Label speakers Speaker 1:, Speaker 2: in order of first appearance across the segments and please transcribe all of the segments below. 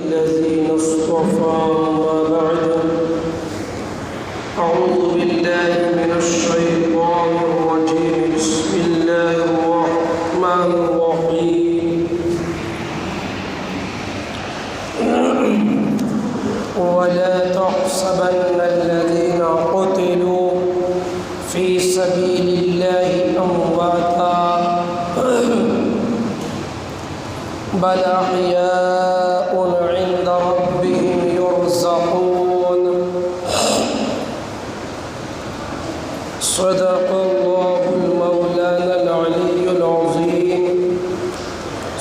Speaker 1: الذين اصطفى ما بعد. أعوذ بالله من الشيطان الرجيم. بسم الله الرحمن الرحيم. ولا تحسبن الذين قتلوا في سبيل الله أمواتا بل أحياء عند ربهم يرزقون. صدق الله المولانا العلي العظيم.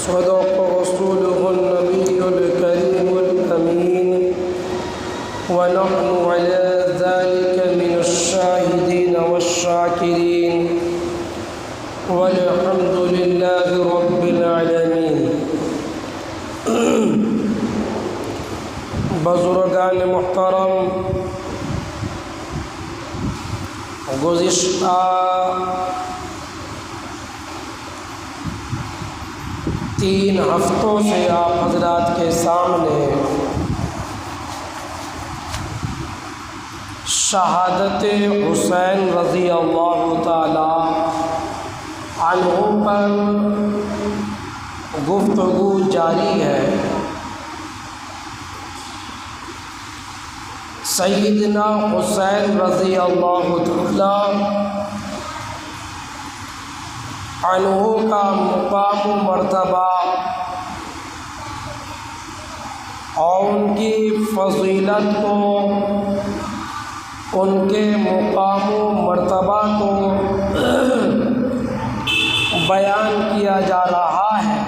Speaker 1: صدق رسوله النبي الكريم الأمين. ونحن على ذلك من الشاهدين والشاكرين والحمد لله رب العالمين. بزرگان محترم، گزشتہ 3 ہفتوں سے آپ حضرات کے سامنے شہادت حسین رضی اللہ تعالی عنہ پر گفتگو جاری ہے. سیدنا حسین رضی اللہ تعالی عنہ کا مقام و مرتبہ اور ان کی فضیلت کو، ان کے مقام و مرتبہ کو بیان کیا جا رہا ہے.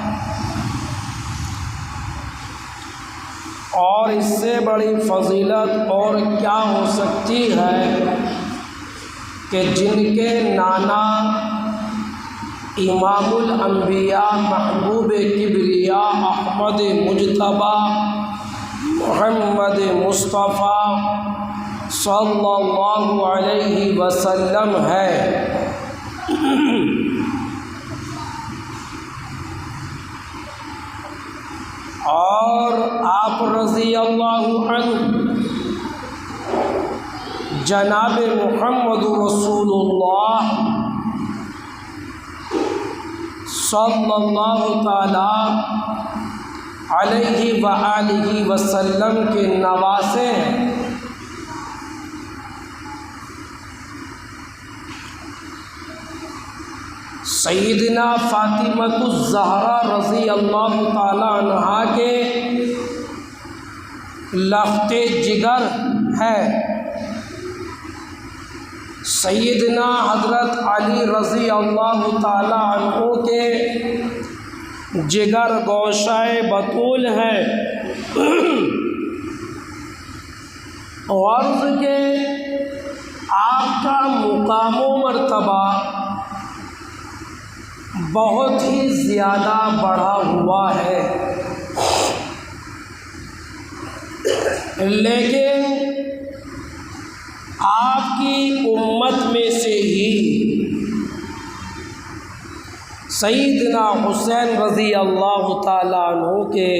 Speaker 1: اور اس سے بڑی فضیلت اور کیا ہو سکتی ہے کہ جن کے نانا امام الانبیاء محبوب کبریاء احمد مجتبی محمد مصطفیٰ صلی اللہ علیہ وسلم ہے. اور آپ رضی اللہ عنہ جناب محمد رسول اللہ صلی اللہ تعالی علیہ وآلہ وسلم کے نواسے ہیں. سیدنا فاطمۃ الزہرا رضی اللہ تعالی عنہا کے لخت جگر ہے. سیدنا حضرت علی رضی اللہ تعالی عنہ کے جگر گوشۂ بطول ہے. غرض کے آپ کا مقام و مرتبہ بہت ہی زیادہ بڑھا ہوا ہے. لیکن آپ کی امت میں سے ہی سیدنا حسین رضی اللہ تعالیٰ عنہ کے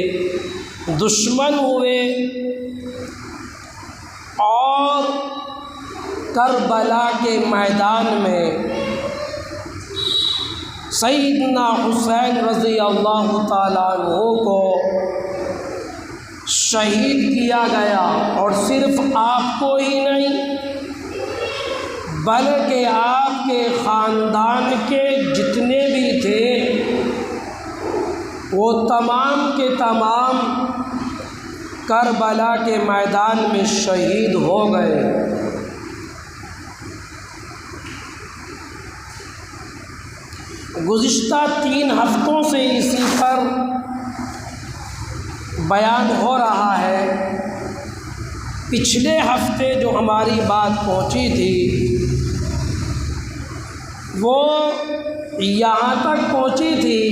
Speaker 1: دشمن ہوئے اور کربلا کے میدان میں سیدنا حسین رضی اللہ تعالیٰ عنہ کو شہید کیا گیا. اور صرف آپ کو ہی نہیں بلکہ آپ کے خاندان کے جتنے بھی تھے وہ تمام کے تمام کربلا کے میدان میں شہید ہو گئے. گزشتہ 3 ہفتوں سے اسی پر بیان ہو رہا ہے. پچھلے ہفتے جو ہماری بات پہنچی تھی وہ یہاں تک پہنچی تھی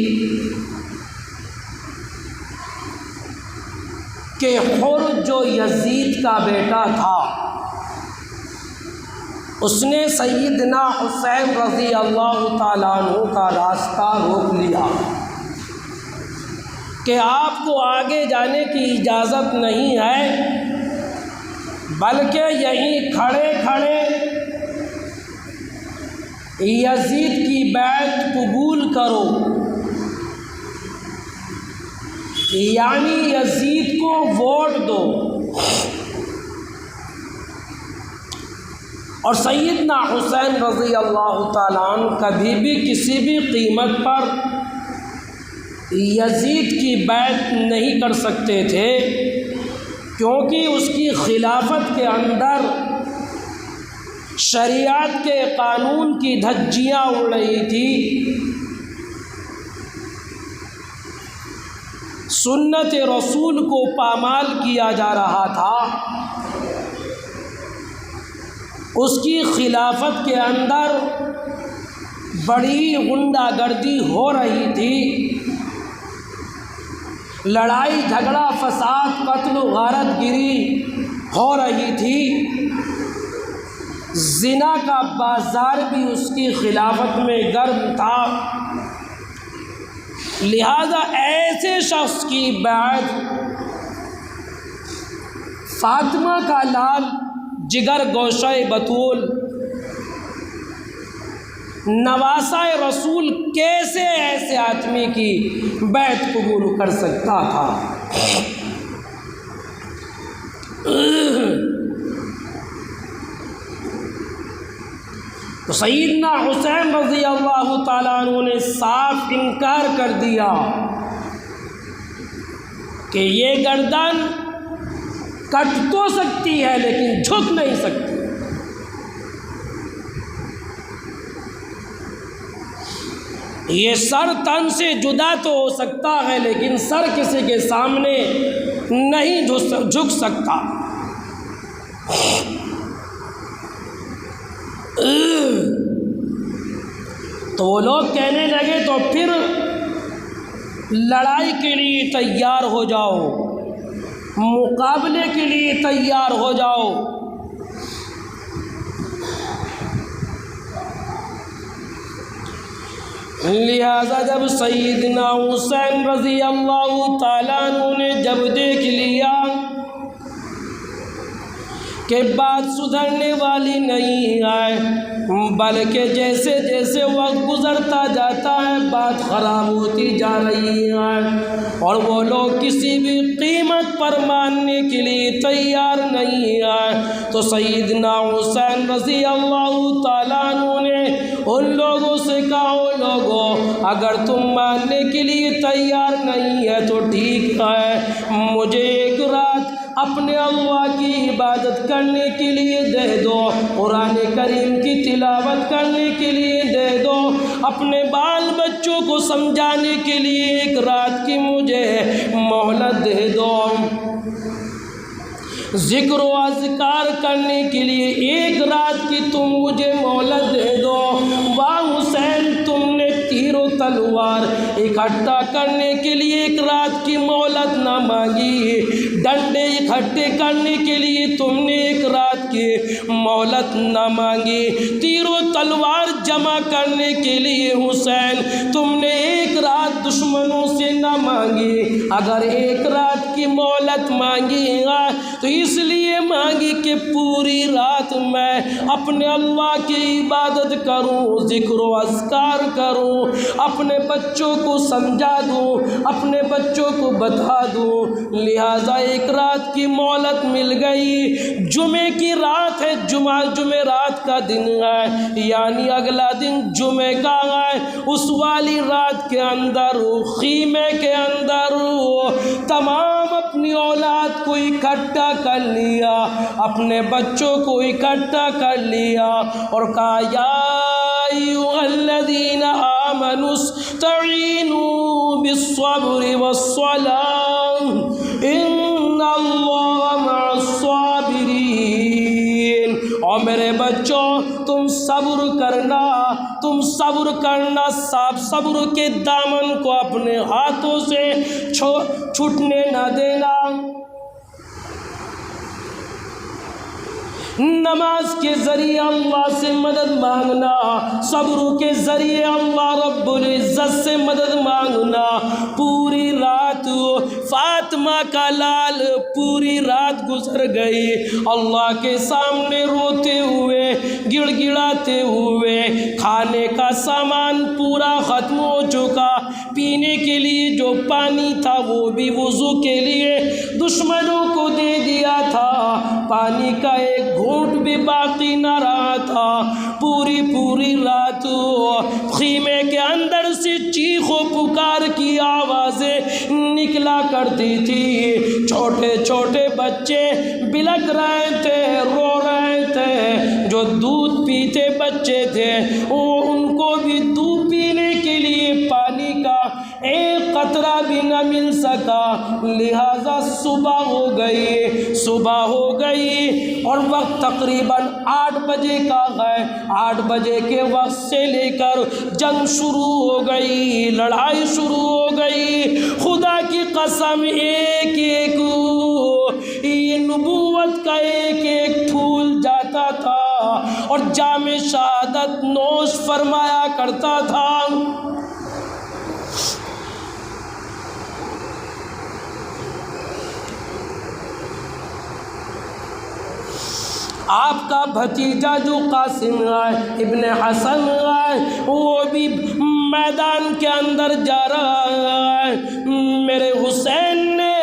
Speaker 1: کہ حر جو یزید کا بیٹا تھا اس نے سیدنا حسین رضی اللہ تعالیٰ عنہ کا راستہ روک لیا کہ آپ کو آگے جانے کی اجازت نہیں ہے، بلکہ یہیں کھڑے کھڑے یزید کی بیعت قبول کرو، یعنی یزید کو ووٹ دو۔ اور سیدنا حسین رضی اللہ تعالیٰ عنہ کبھی بھی کسی بھی قیمت پر یزید کی بیعت نہیں کر سکتے تھے، کیونکہ اس کی خلافت کے اندر شریعت کے قانون کی دھجیاں اڑ رہی تھی، سنت رسول کو پامال کیا جا رہا تھا، اس کی خلافت کے اندر بڑی غنڈہ گردی ہو رہی تھی، لڑائی جھگڑا فساد قتل و غارت گری ہو رہی تھی، زنا کا بازار بھی اس کی خلافت میں گرم تھا۔ لہذا ایسے شخص کی بیعت فاطمہ کا لال جگر گوشہ بطول نواسہ رسول کیسے ایسے آدمی کی بیعت قبول کر سکتا تھا؟ تو سیدنا حسین رضی اللہ تعالیٰ عنہ نے صاف انکار کر دیا کہ یہ گردن کٹ تو سکتی ہے لیکن جھک نہیں سکتی۔ یہ سر تن سے جدا تو ہو سکتا ہے لیکن سر کسی کے سامنے نہیں جھک سکتا۔ تو وہ لوگ کہنے لگے تو پھر لڑائی کے لیے تیار ہو جاؤ، مقابلے کے لیے تیار ہو جاؤ۔ لہذا جب سیدنا حسین رضی اللہ تعالیٰ عنہ نے جب دیکھ لیا کہ بات سدھرنے والی نہیں ہے، بلکہ جیسے جیسے وقت گزرتا جاتا ہے بات خراب ہوتی جا رہی ہے، اور وہ لوگ کسی بھی قیمت پر ماننے کے لیے تیار نہیں ہے، تو سیدنا حسین رضی اللہ تعالیٰ عنہ نے ان لوگوں سے کہا، لوگوں اگر تم ماننے کے لیے تیار نہیں ہے تو ٹھیک ہے، مجھے ایک رات اپنے اللہ کی عبادت کرنے کے لیے دے دو، قرآن کریم کی تلاوت کرنے کے لیے دے دو، اپنے بال بچوں کو سمجھانے کے لیے ایک رات کی مجھے مہلت دے دو، ذکر و اذکار کرنے کے لیے ایک رات کی تم مجھے مہلت دے دو۔ واہ حسین، تم نے تیر و تلوار اکٹھا کرنے کے لیے ایک رات کی مہلت نہ مانگی، ڈنڈے اکٹھے کرنے کے لیے تم نے ایک رات کی مہلت نہ مانگی، تیر و تلوار جمع کرنے کے لیے حسین تم نے ایک رات دشمنوں سے نہ مانگی۔ اگر ایک رات کی مہلت مانگی گا تو اس لیے مانگی کہ پوری رات میں اپنے اللہ کی عبادت کروں، ذکر و اذکار کروں، اپنے بچوں کو سمجھا دوں، اپنے بچوں کو بتا دوں۔ لہٰذا ایک رات کی مہلت مل گئی، جمعے کی رات ہے، جمعہ رات کا دن ہے، یعنی اگلا دن جمعے کا ہے، اس والی رات کے اندر خیمے کے اندر تمام اپنی اولاد کو اکٹھا کر لیا، اپنے بچوں کو اکٹھا کر لیا اور کہا، یا ایھا الذین آمنوا استعینوا بالصبر والصلاۃ ان اللہ مع الصابرین۔ اور میرے بچوں، تم صبر کرنا، صبر کے دامن کو اپنے ہاتھوں سے چھوٹنے نہ دینا، نماز کے ذریعے اللہ سے مدد مانگنا، صبر کے ذریعے اللہ رب العزت سے مدد مانگنا، پوری رات رات فاطمہ کا لال پوری رات گزر گئی اللہ کے سامنے روتے ہوئے گڑ گڑاتے ہوئے. کھانے کا سامان پورا ختم ہو چکا, پینے کے لیے جو پانی تھا وہ بھی وضو کے لیے دشمنوں کو دے دیا تھا, پانی کا ایک گھونٹ بھی باقی نہ رہا تھا. پوری رات خیمے کے اندر سے چیخ و پکار کی آوازیں نکلا کرتی تھی. چھوٹے چھوٹے بچے بلک رہے تھے, رو رہے تھے. جو دودھ پیتے بچے تھے وہ ان کو بھی دودھ پینے کے لیے پانی کا ایک قطرہ بھی نہ مل سکا. لہذا صبح ہو گئی اور وقت تقریباً 8 بجے کا ہے. 8 بجے کے وقت سے لے کر جنگ شروع ہو گئی, لڑائی شروع ہو گئی. خدا کی قسم ایک یہ نبوت کا ایک پھول جاتا تھا اور جام شہادت نوش فرمایا کرتا تھا. آپ کا بھتیجا جو قاسم ہے ابن حسن ہے وہ بھی میدان کے اندر جا رہا ہے. میرے حسین نے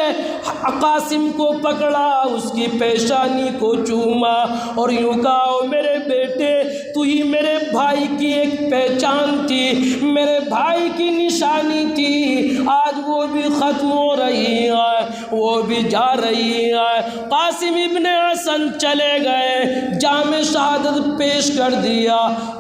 Speaker 1: قاسم کو پکڑا, اس کی پیشانی کو چوما اور یوں کہا میرے بیٹے تو ہی میرے بھائی کی ایک پہچان تھی, میرے بھائی کی نشانی تھی, آج وہ بھی ختم ہو رہی ہے, وہ بھی جا رہی ہے. قاسم ابن حسن چلے گئے, جام شہادت پیش کر دیا,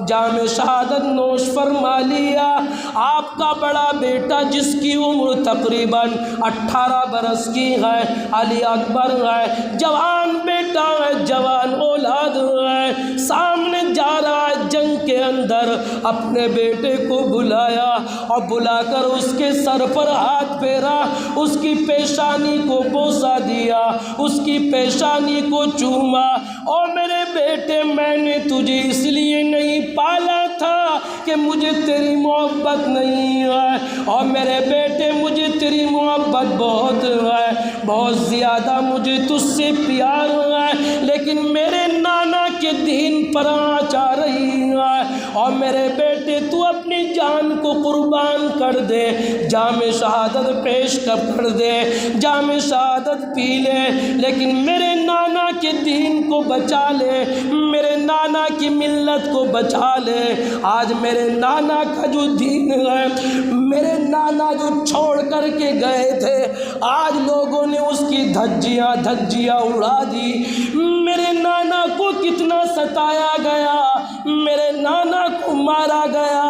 Speaker 1: جام شہادت نوش فرما لیا. آپ کا بڑا بیٹا جس کی عمر تقریباً 18 برس کی ہے, علی اکبر ہے, جوان بیٹا ہے, جوان اولاد ہے, سامنے جا رہا ہے جنگ کے اندر. اپنے بیٹے کو بلایا اور بلا کر اس کے سر پر ہاتھ پھیرا, اس کی پیشانی کو بوسہ دیا, اس کی پیشانی کو چوما. اور میرے بیٹے میں نے تجھے اس لیے نہیں پالا تھا کہ مجھے تیری محبت نہیں ہے, اور میرے بیٹے مجھے تیری محبت بہت ہے, بہت زیادہ مجھے تجھ سے پیار ہے, لیکن میرے نانا کے دین پر آنچ آ رہی ہے, اور میرے بیٹے تو اپنی جان کو قربان کر دے, جام شہادت پیش کر دے, جام شہادت پی لے, لیکن میرے نانا کے دین کو بچا لے, میرے نانا کی ملت کو بچا لے. آج میرے نانا کا جو دین ہے, میرے نانا جو چھوڑ کر کے گئے تھے, آج لوگوں نے اس کی دھجیاں اڑا دی. میرے نانا کو کتنا ستایا گیا, میرے نانا کو مارا گیا,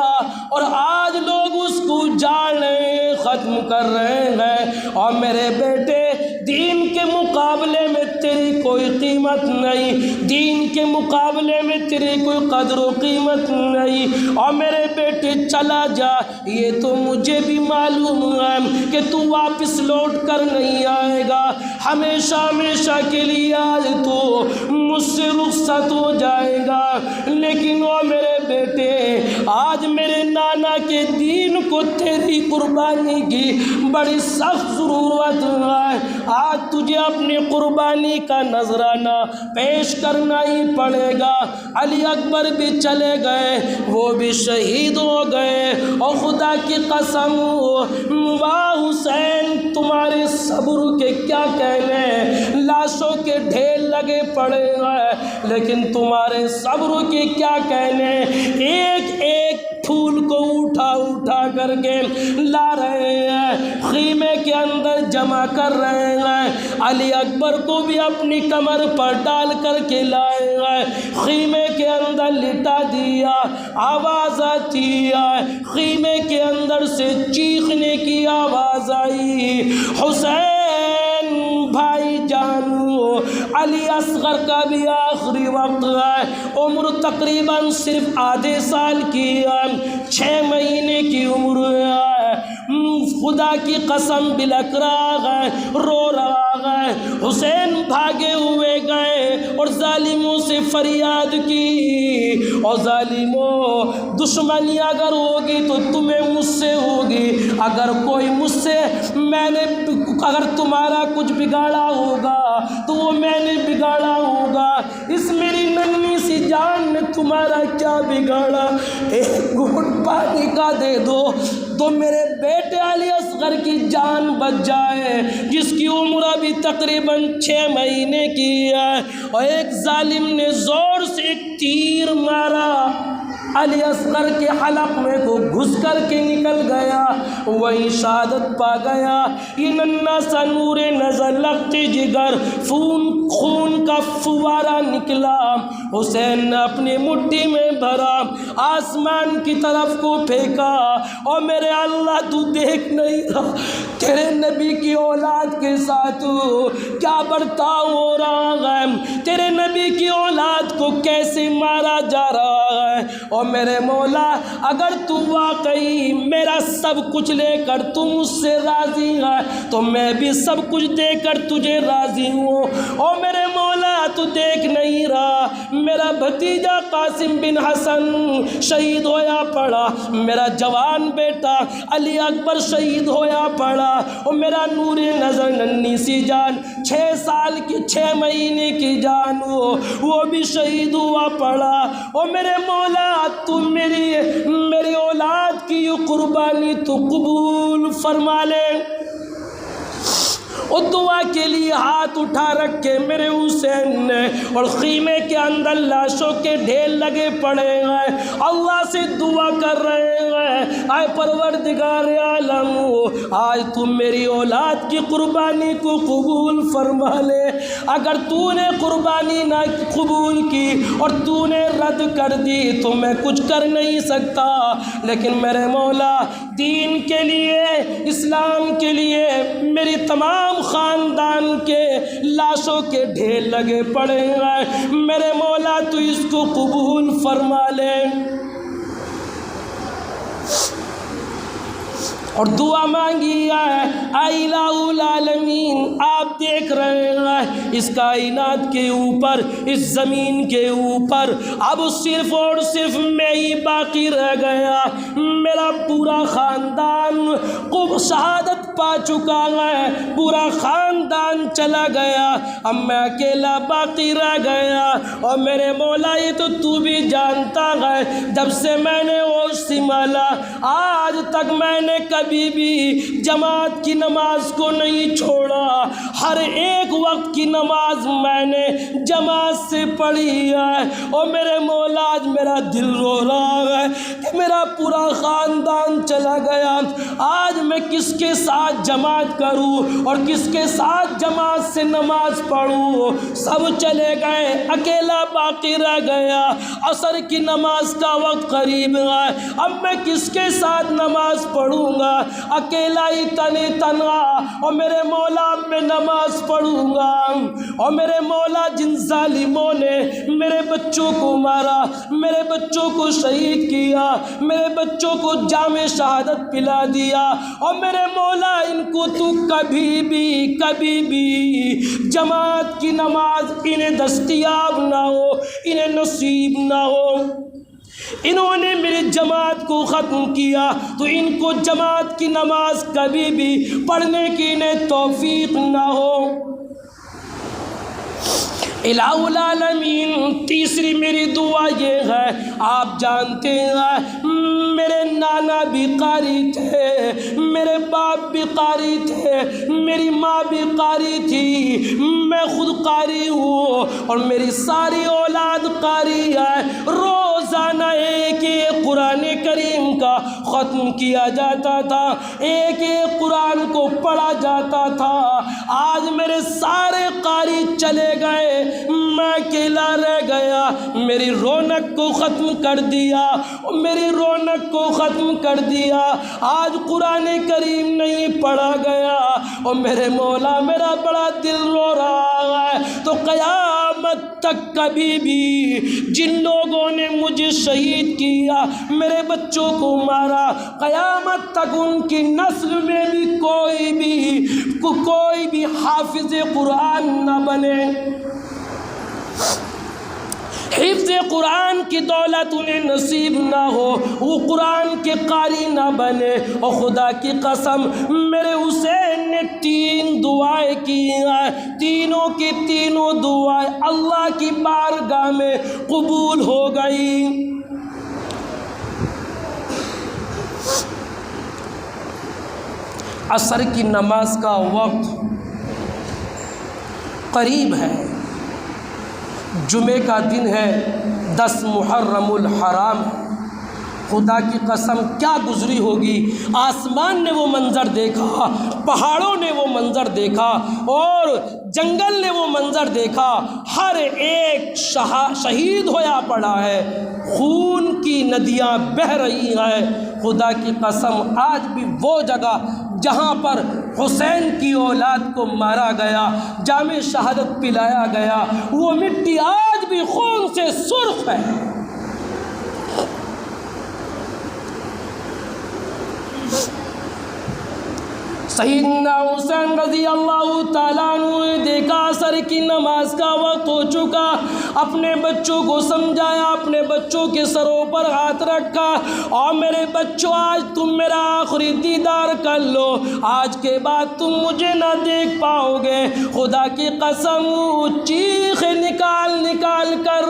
Speaker 1: اور آج لوگ اس کو جاڑ رہے ہیں, ختم کر رہے ہیں. اور میرے بیٹے دین کے مقابلے میں تیری کوئی قیمت نہیں, دین کے مقابلے میں تیری کوئی قدر و قیمت نہیں. اور میرے بیٹے چلا جا, یہ تو مجھے بھی معلوم ہے کہ تو واپس لوٹ کر نہیں آئے گا, ہمیشہ کے لیے آج تو مجھ سے رخصت ہو جائے گا. لیکن وہ میرے بیٹے آج میرے نانا کے دین کو تیری قربانی کی بڑی سخت ضرورت ہے. آج تجھے اپنی قربانی کا نذرانہ پیش کرنا ہی پڑے گا. علی اکبر بھی چلے گئے, وہ بھی شہید ہو گئے. اور خدا کی قسم, واہ حسین تمہارے صبر کے کیا کہنے, لاشوں کے ڈھیر لگے پڑے ہیں, لیکن تمہارے صبر کے کیا کہنے. ایک ایک پھول کو اٹھا کر کے لا رہے ہیں, خیمے کے اندر جمع کر رہے ہیں. علی اکبر کو بھی اپنی کمر پر ڈال کر کے لائے ہیں, خیمے کے اندر لٹا دیا. آواز آتی ہے, خیمے کے اندر سے چیخنے کی آواز آئی, حسین بھائی جانو, علی اصغر کا بھی آخری وقت ہے, عمر تقریباً صرف آدھے سال کی ہے, 6 مہینے کی عمر ہے. خدا کی قسم بلک رہا ہے, رو رہا ہے. حسین بھاگے ہوئے گئے اور ظالموں سے فریاد کی, اور ظالموں دشمنی اگر ہوگی تو تمہیں مجھ سے ہوگی، اگر کوئی مجھ سے اگر تمہارا کچھ بگاڑا ہوگا تو وہ میں نے بگاڑا ہوگا۔ اس میری ننھی سی جان نے تمہارا کیا بگاڑا؟ ایک گھونٹ پانی کا دے دو تو میرے بیٹے علی اصغر کی جان بچ جائے، جس کی عمر ابھی تقریباً 6 مہینے کی ہے۔ اور ایک ظالم نے زور سے ایک تیر مارا، علی اصغر کے حلق میں کو گھس کر کے نکل گیا، وہی شہادت پا گیا۔ یہ ننھا سا نور نظر لگتے جگر خون کا فوارہ نکلا، حسین نے اپنی مٹھی میں بھرا، آسمان کی طرف کو پھینکا، اور میرے اللہ تو دیکھ نہیں رہا تیرے نبی کی اولاد کے ساتھ کیا برتاؤ ہو رہا ہے، تیرے نبی کی اولاد کو کیسے مارا جا رہا ہے۔ اور میرے مولا اگر تو واقعی میرا سب کچھ لے کر تو مجھ سے راضی ہے تو میں بھی سب کچھ دے کر تجھے راضی ہوں۔ اور میرے مولا تو دیکھ نہیں رہا میرا بھتیجا قاسم بن حسن شہید ہویا پڑا، میرا جوان بیٹا علی اکبر شہید ہویا پڑا، اور میرا نور نظر ننھی سی جان 6 مہینے کی جان وہ بھی شہید ہوا پڑا۔ اور میرے مولا تو میری اولاد کی یہ قربانی تو قبول فرما لے۔ اور دعا کے لیے ہاتھ اٹھا رکھے میرے حسین نے، اور خیمے کے اندر لاشوں کے ڈھیر لگے پڑے ہیں، اللہ سے دعا کر رہے ہیں، اے پروردگار عالم آج تم میری اولاد کی قربانی کو قبول فرما لے۔ اگر تو نے قربانی نہ قبول کی اور تو نے رد کر دی تو میں کچھ کر نہیں سکتا، لیکن میرے مولا دین کے لیے، اسلام کے لیے میری تمام خاندان کے لاشوں کے ڈھیر لگے پڑے ہیں، میرے مولا تو اس کو قبول فرما لے۔ اور دعا مانگی ہے، اے الہ العالمین آپ دیکھ رہے ہیں اس کائنات کے اوپر، اس زمین کے اوپر اب صرف اور صرف میں ہی باقی رہ گیا، میرا پورا خاندان شہادت پا چکا ہے، پورا خاندان چلا گیا، اب میں اکیلا باقی رہ گیا۔ اور میرے مولا یہ تو بھی جانتا ہے جب سے میں نے ہوش سنبھالا آج تک میں نے کبھی بھی جماعت کی نماز کو نہیں چھوڑا، ہر ایک وقت کی نماز میں نے جماعت سے پڑھی ہے۔ اور میرے مولا آج میرا دل رو رہا ہے کہ میرا پورا خاندان چلا گیا، آج میں کس کے ساتھ جماعت کروں اور کس کے ساتھ جماعت سے نماز پڑھوں؟ سب چلے گئے، اکیلا باقی رہ گیا، عصر کی نماز کا وقت قریب ہے، اب میں کس کے ساتھ نماز پڑھوں گا؟ اکیلا ہی تنہا، اور میرے مولا میں نماز پڑھوں گا۔ اور میرے مولا جن ظالموں نے میرے بچوں کو مارا، میرے بچوں کو شہید کیا، میرے بچوں کو جام شہادت پلا دیا، اور میرے مولا ان کو تو کبھی بھی جماعت کی نماز انہیں دستیاب نہ ہو، انہیں نصیب نہ ہو۔ انہوں نے میری جماعت کو ختم کیا تو ان کو جماعت کی نماز کبھی بھی پڑھنے کی انہیں توفیق نہ ہو۔ الہ العالمین تیسری میری دعا یہ ہے، آپ جانتے ہیں میرے نانا بھی قاری تھے، میرے باپ بھی قاری تھے، میری ماں بھی قاری تھی، میں خود قاری ہوں اور میری ساری اولاد قاری ہے۔ روزانہ ایک قرآن کریم کا ختم کیا جاتا تھا، ایک قرآن کو پڑھا جاتا تھا۔ آج میرے سارے قاری چلے گئے، میں اکیلا رہ گیا، میری رونق کو ختم کر دیا، میری رونق کو ختم کر دیا۔ آج قرآن کریم نہیں پڑھا گیا اور میرے مولا میرا بڑا دل رو رہا ہے۔ تو قیامت تک کبھی بھی جن لوگوں نے مجھے شہید کیا، میرے بچوں کو مارا، قیامت تک ان کی نسل میں بھی کوئی بھی حافظ قرآن نہ بنے۔ حفظ قرآن کی دولت انہیں نصیب نہ ہو، وہ قرآن کے قاری نہ بنے، اور خدا کی قسم میرے حسین نے 3 دعائیں کی ہیں، تینوں کی تینوں دعائیں اللہ کی بارگاہ میں قبول ہو گئی۔ عصر کی نماز کا وقت قریب ہے، جمعے کا دن ہے، 10 محرم الحرام ہے۔ خدا کی قسم کیا گزری ہوگی، آسمان نے وہ منظر دیکھا، پہاڑوں نے وہ منظر دیکھا، اور جنگل نے وہ منظر دیکھا، ہر ایک شہید ہویا پڑا ہے، خون کی ندیاں بہہ رہی ہیں۔ خدا کی قسم آج بھی وہ جگہ جہاں پر حسین کی اولاد کو مارا گیا، جام شہادت پلایا گیا، وہ مٹی آج بھی خون سے سرخ ہے۔ سیدنا حسین رضی اللہ تعالیٰ عنہ نے دیکھا عصر کی نماز کا وقت ہو چکا، اپنے بچوں کو سمجھایا، اپنے بچوں کے سروں پر ہاتھ رکھا، اور میرے بچوں آج تم میرا آخری دیدار کر لو، آج کے بعد تم مجھے نہ دیکھ پاؤ گے۔ خدا کی قسم چیخ نکال کر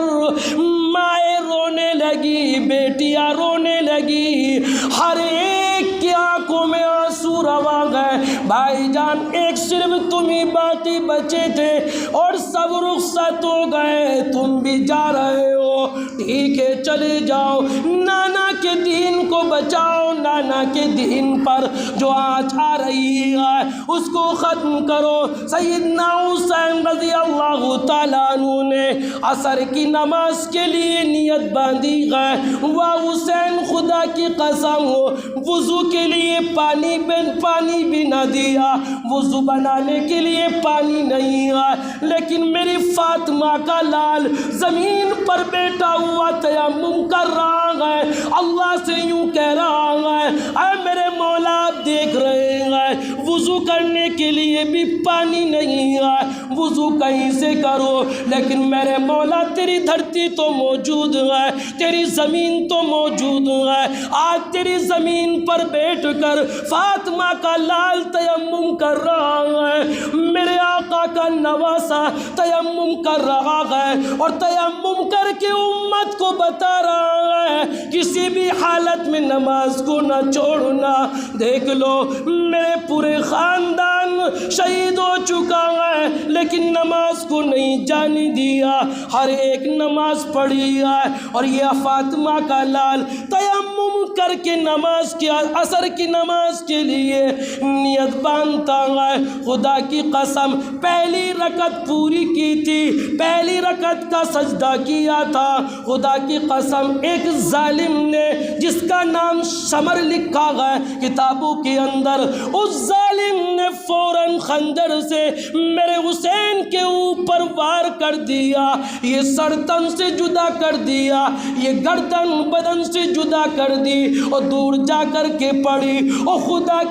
Speaker 1: مائیں رونے لگی، بیٹیاں رونے لگی، ہر ایک کی آنکھوں میں آنسو روا گئے۔ بھائی جان ایک صرف تم ہی باقی بچے تھے اور سب رخصت ہو گئے، تم بھی جا رہے ہو، ٹھیک ہے چلے جاؤ، نانا کے دین کو بچاؤ، نانا کے دین پر جو آج آ رہی ہے اس کو ختم کرو۔ سیدنا حسین رضی اللہ تعالیٰ عنہ نے عصر کی نماز کے لیے نیت باندھی ہے، وہ حسین خدا کی قسم ہو وضو کے لیے پانی بھی نہ دیا، وضو بنانے کے لیے پانی نہیں ہے، لیکن میری فاطمہ کا لال زمین پر بیٹھا ہوا تیمم کر رہا ہے، اللہ سے یوں کہہ رہا ہے، اے میرے مولا آپ دیکھ رہے ہیں وضو کرنے کے لیے بھی پانی نہیں ہے، وضو کہیں سے کرو، لیکن میرے مولا تیری دھرتی تو موجود ہے، تیری زمین تو موجود ہے، آج تیری زمین پر بیٹھ کر فاطمہ کا لال تیمم کر رہا ہے، میرے آقا کا نواسا تیمم کر رہا ہے، اور تیمم کر کے امت کو بتا رہا ہے کسی بھی حالت میں نماز کو نہ چھوڑنا۔ دیکھ لو میرے پورے خاندان شہید ہو چکا ہے، لیکن نماز کو نہیں جانے دیا، ہر ایک نماز پڑھی ہے، اور یہ فاطمہ کا لال تیمم کر کے نماز کی عصر کی نماز کے لیے نیت باندھتا ہے۔ خدا کی قسم پہلی رکعت پوری کی تھی، پہلی رکعت کا سجدہ کیا تھا، خدا کی قسم ایک ظالم نے جس کا نام شمر لکھا ہے کتابوں کے اندر، اس ظالم نے فوراً خنجر سے میرے حسین کے اوپر وار کر دیا، یہ سر تن سے جدا کر دیا، یہ گردن بدن سے جدا کر دی، اور دور جا کر کے پڑی، اور خدا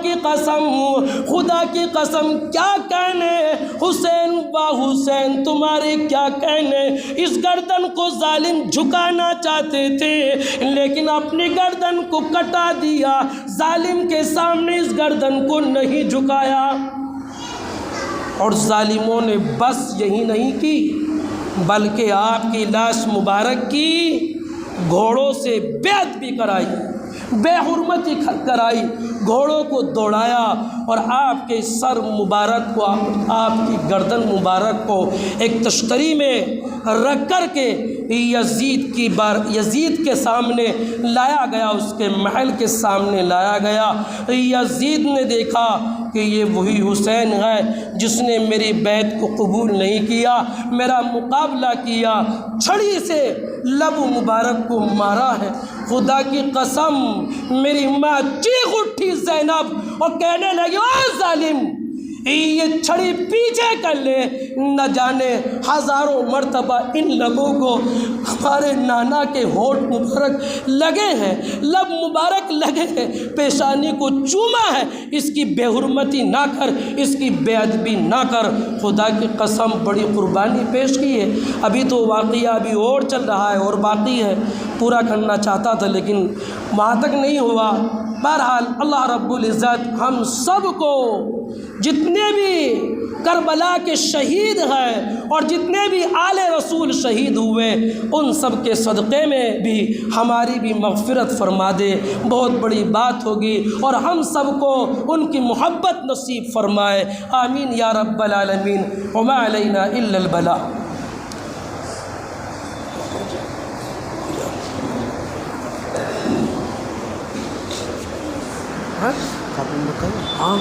Speaker 1: کی قسم کیا کہنے حسین با حسین تمہارے کیا کہنے، اس گردن کو ظالم جھکانا چاہتے تھے لیکن اپنی گردن کو کٹا دیا، ظالم کے سامنے اس گردن کو نہیں جھکایا۔ اور ظالموں نے بس یہی نہیں کی بلکہ آپ کی لاش مبارک کی گھوڑوں سے بیعت بھی کرائی، بے حرمتی کرائی، گھوڑوں کو دوڑایا، اور آپ کے سر مبارک کو، آپ کی گردن مبارک کو ایک تشتری میں رکھ کر کے یزید کے سامنے لایا گیا، اس کے محل کے سامنے لایا گیا۔ یزید نے دیکھا کہ یہ وہی حسین ہے جس نے میری بیعت کو قبول نہیں کیا، میرا مقابلہ کیا، چھڑی سے لب مبارک کو مارا ہے۔ خدا کی قسم میری ماں چیخ اٹھی زینب اور کہنے لگی، او ظالم، یہ چھڑی پیچھے کر لے، نہ جانے ہزاروں مرتبہ ان لبوں کو ہمارے نانا کے ہونٹ مبارک لگے ہیں، لب مبارک لگے ہیں، پیشانی کو چوما ہے، اس کی بے حرمتی نہ کر، اس کی بے ادبی نہ کر۔ خدا کی قسم بڑی قربانی پیش کی ہے۔ ابھی تو واقعہ ابھی اور چل رہا ہے اور باقی ہے، پورا کرنا چاہتا تھا لیکن وہاں تک نہیں ہوا۔ بہرحال اللہ رب العزت ہم سب کو، جتنے بھی کربلا کے شہید ہیں اور جتنے بھی آل رسول شہید ہوئے، ان سب کے صدقے میں بھی ہماری بھی مغفرت فرما دے، بہت بڑی بات ہوگی، اور ہم سب کو ان کی محبت نصیب فرمائے، آمین یا رب العالمین۔ وما علینا الا البلاغ۔ ہاں